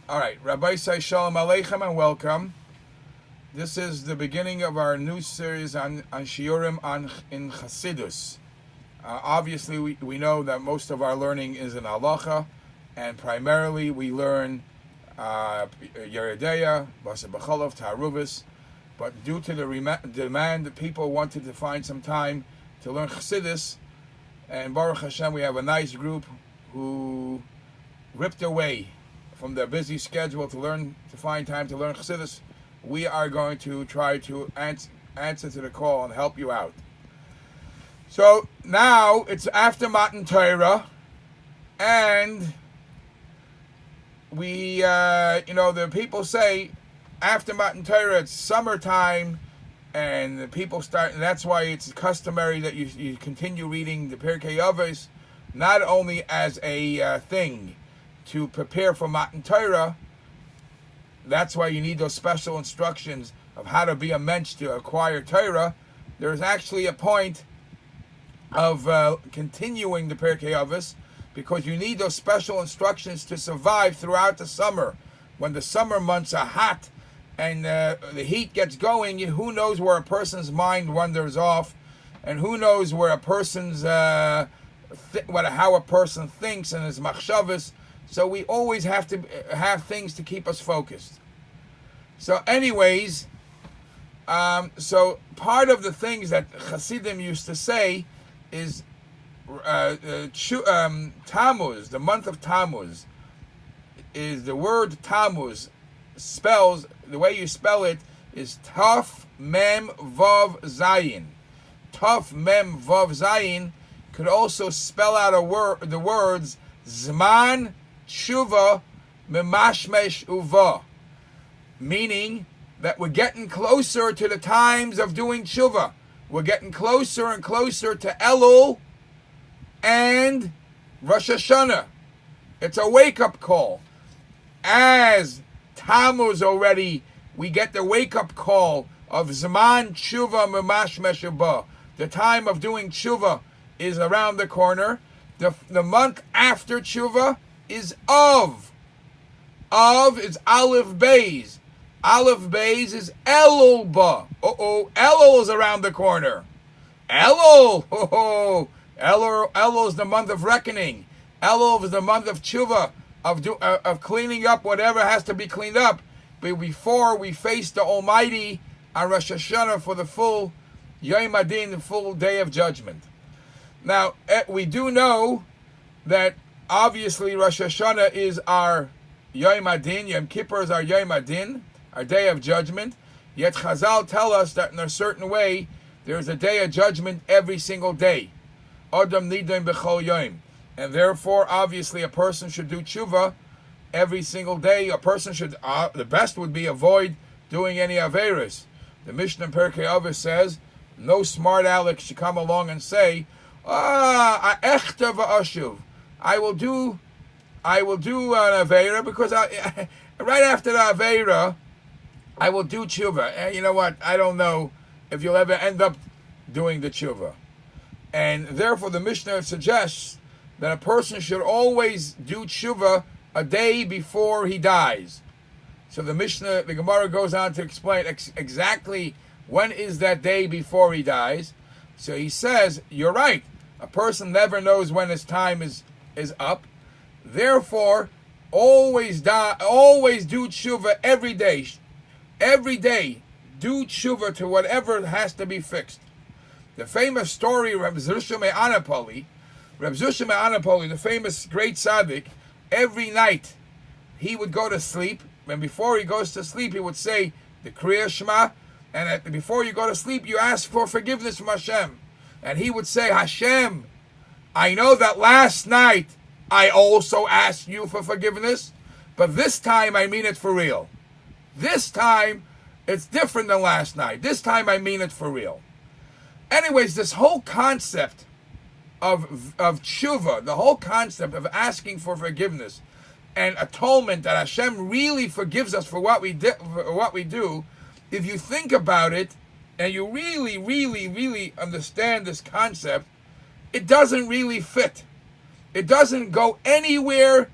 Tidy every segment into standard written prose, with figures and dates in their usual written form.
All right, Rabbi Say Shalom Aleichem and welcome. This is the beginning of our new series on shiurim in chasidus. Obviously, we know that most of our learning is in halacha, and primarily we learn Yeredeya, Basa B'cholov, Ta'aruvis. But due to the demand that people wanted to find some time to learn chasidus, and Baruch Hashem, we have a nice group who ripped away from their busy schedule to find time to learn Chassidus. We are going to try to answer to the call and help you out. So now it's after Matan Torah, and we, the people say after Matan Torah it's summertime, and the people start, and that's why it's customary that you continue reading the Pirkei Avos, not only as a thing to prepare for Matan Torah. That's why you need those special instructions of how to be a mensch to acquire Torah. There's actually a point of continuing the Pirkei Avos, because you need those special instructions to survive throughout the summer. When the summer months are hot and the heat gets going, who knows where a person's mind wanders off, and who knows where a person's how a person thinks and his machshavas. So we always have to have things to keep us focused. So anyways, so part of the things that Hasidim used to say is Tammuz, the month of Tammuz, is the word Tammuz spells, the way you spell it is Taf Mem Vav Zayin. Taf Mem Vav Zayin could also spell out the words Zman Tshuva Memashmesh Uva, meaning that we're getting closer to the times of doing tshuva. We're getting closer and closer to Elul and Rosh Hashanah. It's a wake-up call. As Tammuz already, we get the wake-up call of Zman Tshuva Memashmesh Uva. The time of doing tshuva is around the corner. The month after tshuva is Av. Av is Aleph Beis. Aleph Beis is Elul Ba. Elul is around the corner. Elul. Elul is the month of reckoning. Elul is the month of tshuva, of cleaning up whatever has to be cleaned up before we face the Almighty on Rosh Hashanah for the full Yom Adin, the full day of judgment. Now, we do know that obviously Rosh Hashanah is our Yom Adin, Yom Kippur is our Yom Adin, our day of judgment. Yet Chazal tell us that in a certain way, there is a day of judgment every single day. Adam Nidim B'chol Yom. And therefore, obviously, a person should do tshuva every single day. A person should, the best would be avoid doing any averis. The Mishnah in Pirkei Avos says, no smart aleck should come along and say, echta v'ashuv. I will do an Aveira because right after the Aveira, I will do tshuva. And you know what? I don't know if you'll ever end up doing the tshuva. And therefore the Mishnah suggests that a person should always do tshuva a day before he dies. So the Gemara goes on to explain exactly when is that day before he dies. So he says, you're right. A person never knows when his time is up. Therefore, always do tshuva every day. Every day, do tshuva to whatever has to be fixed. The famous story of Reb Zusha Me'anapoli, the famous great tzaddik, every night he would go to sleep, and before he goes to sleep, he would say the Kriya Shema, and before you go to sleep, you ask for forgiveness from Hashem. And he would say, Hashem, I know that last night I also asked you for forgiveness, but this time I mean it for real. This time it's different than last night. This time I mean it for real. Anyways, this whole concept of tshuva, the whole concept of asking for forgiveness and atonement, that Hashem really forgives us for what we do, if you think about it and you really, really, really understand this concept, it doesn't really fit. It doesn't go anywhere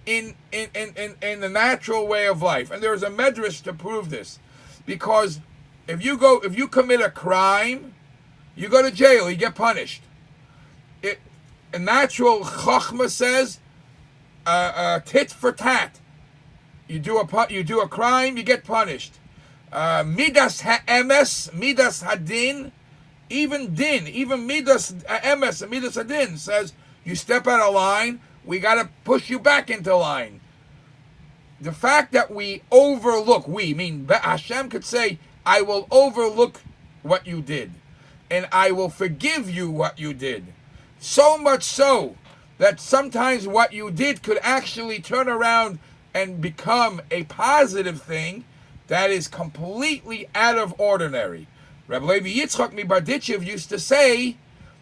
in the natural way of life. And there's a medrash to prove this. Because if you commit a crime, you go to jail, you get punished. A natural chachma says, tit for tat. You do a crime, you get punished. Midas ha'emes, midas hadin, even midas ha'emes and midas hadin says, you step out of line, we got to push you back into line. The fact that we overlook, Hashem could say, I will overlook what you did, and I will forgive you what you did. So much so that sometimes what you did could actually turn around and become a positive thing that is completely out of ordinary. Rabbi Levi Yitzchak Mibarditchev used to say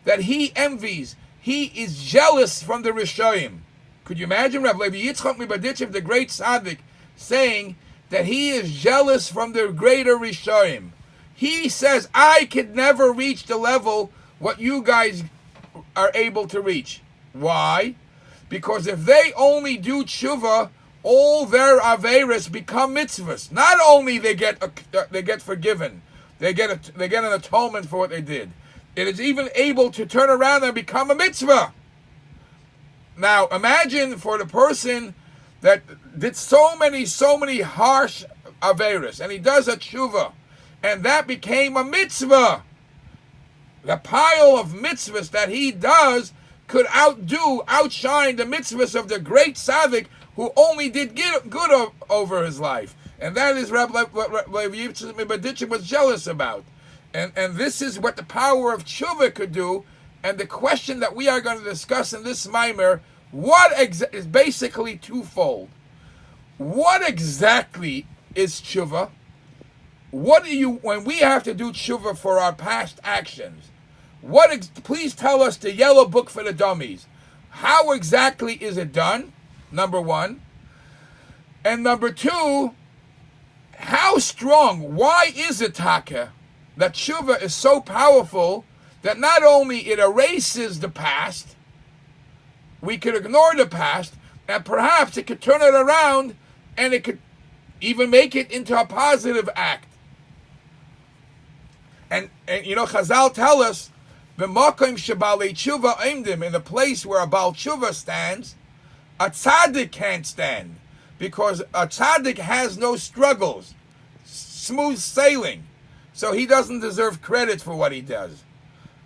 that he envies, he is jealous from the Rishoyim. Could you imagine Rabbi Levi Yitzchak Mibarditchev, the great tzaddik, saying that he is jealous from the greater Rishoyim? He says, I could never reach the level what you guys are able to reach. Why? Because if they only do tshuva, all their averis become mitzvahs. Not only they get forgiven, they get an atonement for what they did. It is even able to turn around and become a mitzvah. Now imagine for the person that did so many harsh averis, and he does a tshuva, and that became a mitzvah. The pile of mitzvahs that he does could outshine the mitzvahs of the great tzaddik who only did good over his life. And that is what Rabbi Yitzchak Mibarditchev was jealous about. And this is what the power of tshuva could do. And the question that we are going to discuss in this mimer, is basically twofold. What exactly is tshuva? When we have to do tshuva for our past actions, please tell us the yellow book for the dummies. How exactly is it done? Number one. And number two, how strong, why is it, Taka, that tshuva is so powerful that not only it erases the past, we could ignore the past, and perhaps it could turn it around, and it could even make it into a positive act. And Chazal tell us, B'makom shebalei tshuva oimdim, in the place where a Baal tshuva stands, a tzaddik can't stand, because a tzaddik has no struggles, smooth sailing, so he doesn't deserve credit for what he does.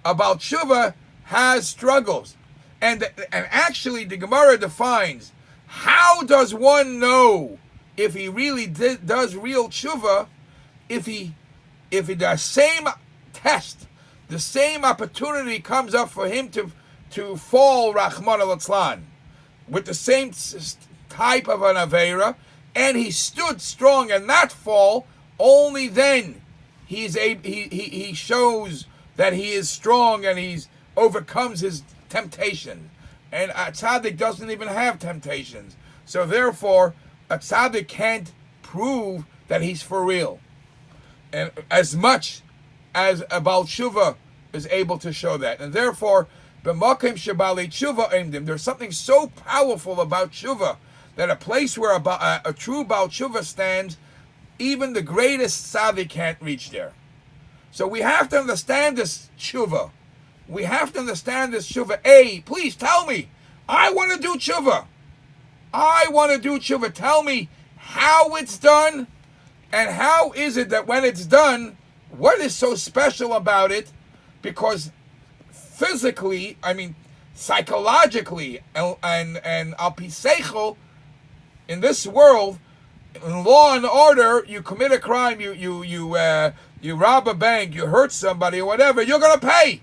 A Baal tshuva has struggles, and actually the Gemara defines, how does one know if he really does real tshuva, if he the same test, the same opportunity comes up for him to fall, Rahman al-Atzlan, with the same type of an Aveira, and he stood strong and not fall, only then he shows that he is strong and he's overcomes his temptation. And a tzaddik doesn't even have temptations. So therefore, a tzaddik can't prove that he's for real. And as much as a Baal Tshuva is able to show that. And therefore, b'makom shebalei tshuva oimdim, there's something so powerful about tshuva, that a place where a true Baal Tshuva stands, even the greatest tzaddik can't reach there. So we have to understand this tshuva. We have to understand this tshuva. Please tell me. I want to do tshuva. I want to do tshuva. Tell me how it's done, and how is it that when it's done, what is so special about it? Because physically, psychologically, and al pi seichel, in this world, in law and order, you commit a crime, you rob a bank, you hurt somebody or whatever, you're going to pay.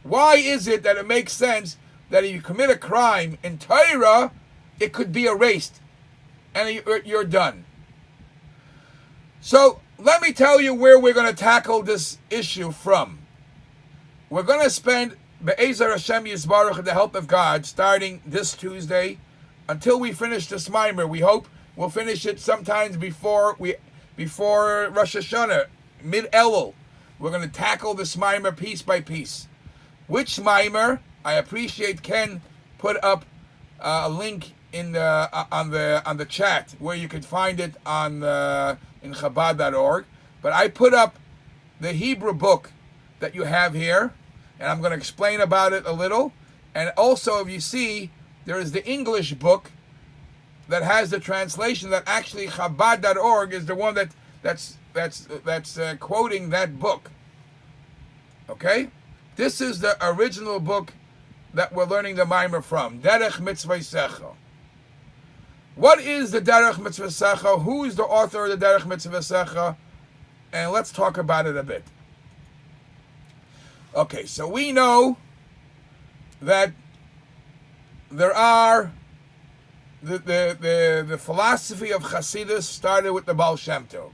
Why is it that it makes sense that if you commit a crime in Torah, it could be erased and you're done? So let me tell you where we're going to tackle this issue from. We're going to spend Be'ezer Hashem Yisbarach, with the help of God, starting this Tuesday until we finish this mimer. We hope we'll finish it sometimes before Rosh Hashanah, mid-Elul. We're going to tackle this mimer piece by piece. Which mimer? I appreciate Ken put up a link in the on the chat where you could find it on in Chabad.org. But I put up the Hebrew book that you have here, and I'm going to explain about it a little. And also, if you see, there is the English book that has the translation that actually Chabad.org is the one that's quoting that book. Okay, this is the original book that we're learning the Maimer from, Derech Mitzvah. What is the Derech Mitzvah? Who is the author of the Derech Mitzvah? And let's talk about it a bit. Okay, so we know that there are the philosophy of chasidus started with the Baal Shem Tov.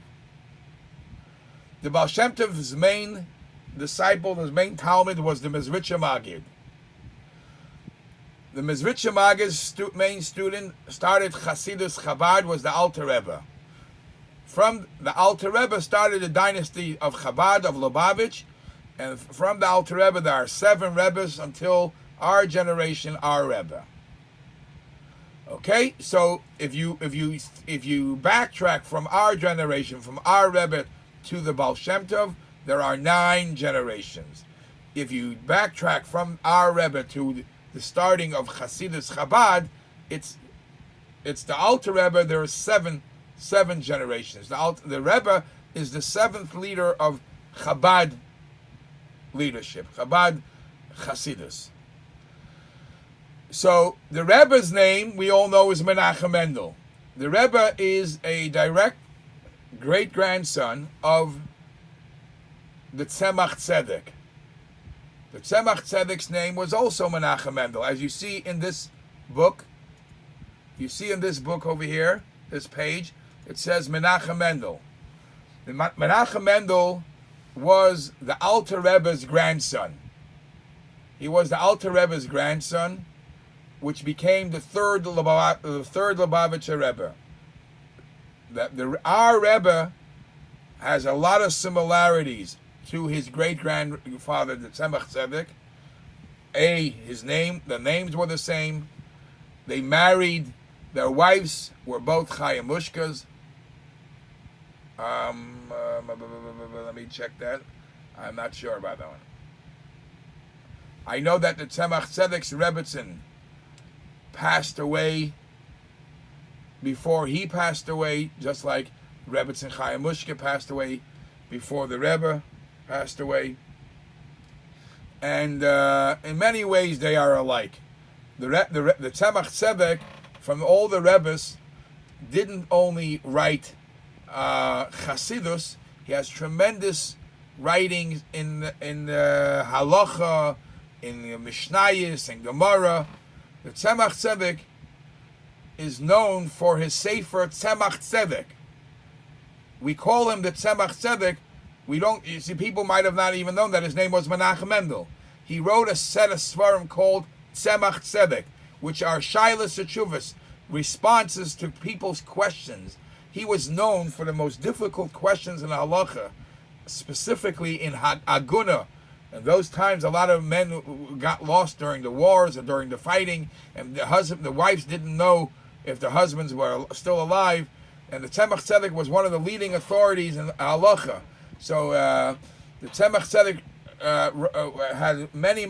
The Baal Shem Tov's main disciple, his main Talmud was the Mezritcha Magid. The Mezritcha Magid's main student started Chasidus Chabad was the Alter Rebbe. From the Alter Rebbe started the dynasty of Chabad of Lubavitch, and from the Alter Rebbe there are 7 Rebbes until our generation, our Rebbe. Okay, so if you backtrack from our generation, from our Rebbe to the Baal Shem Tov, there are 9 generations. If you backtrack from our Rebbe to the starting of Chasidus Chabad, it's the Alter Rebbe. There are seven generations. The Rebbe is the 7th leader of Chabad leadership, Chabad Chasidus. So the Rebbe's name we all know is Menachem Mendel. The Rebbe is a direct great-grandson of the Tzemach Tzedek. The Tzemach Tzedek's name was also Menachem Mendel. As you see in this book, over here, this page, it says Menachem Mendel. Menachem Mendel was the Alter Rebbe's grandson. He was the Alter Rebbe's grandson, which became the third Lubavitcher Rebbe. Our Rebbe has a lot of similarities to his great-grandfather, the Tzemach Tzedek. The names were the same. They married. Their wives were both Chayamushkas. Let me check that. I'm not sure about that one. I know that the Tzemach Tzedek's Rebbetzin passed away before he passed away, just like Rebbetzin Chayamushka passed away before the Rebbe passed away. And in many ways they are alike. The Tzemach Tzedek, from all the Rebbes, didn't only write Chasidus. He has tremendous writings in Halacha, in Mishnayos, and Gemara. The Tzemach Tzedek is known for his Sefer Tzemach Tzedek. We call him the Tzemach Tzedek. You see, people might have not even known that his name was Menachem Mendel. He wrote a set of svarim called Tzemach Tzedek, which are shilas teshuvos, responses to people's questions. He was known for the most difficult questions in halacha, specifically in aguna. In those times, a lot of men got lost during the wars or during the fighting, and the wives didn't know if the husbands were still alive. And the Tzemach Tzedek was one of the leading authorities in halacha. So the Tzemach Tzedek had many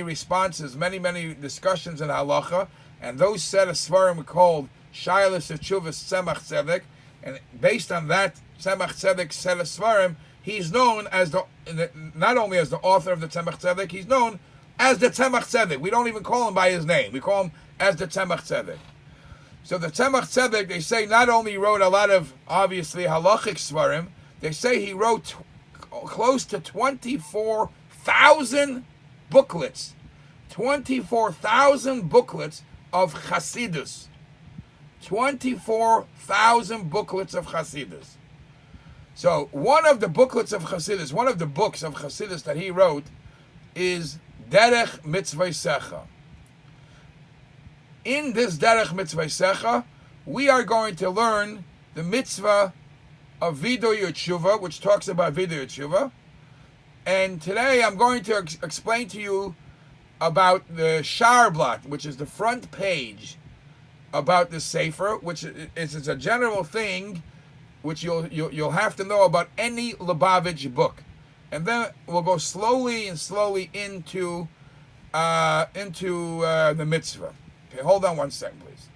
responses, many discussions in halacha, and those set of svarim were called shilas teshuvos Tzemach Tzedek. And based on that Tzemach Tzedek set of svarim, he's known as not only as the author of the Tzemach Tzedek, he's known as the Tzemach Tzedek. We don't even call him by his name. We call him as the Tzemach Tzedek. So the Tzemach Tzedek, they say, not only wrote a lot of, obviously, halachic svarim, they say he wrote close to 24,000 booklets. 24,000 booklets of chasidus. 24,000 booklets of chasidus. So one of the books of Chasidus that he wrote is Derech Mitzvah. In this Derech Mitzvah, we are going to learn the mitzvah of Vidur Tshuva, which talks about Vidur Tshuva. And today I'm going to explain to you about the shiur, which is the front page about the Sefer, which is a general thing which you'll have to know about any Lubavitch book, and then we'll go slowly into the mitzvah. Okay, hold on one second, please.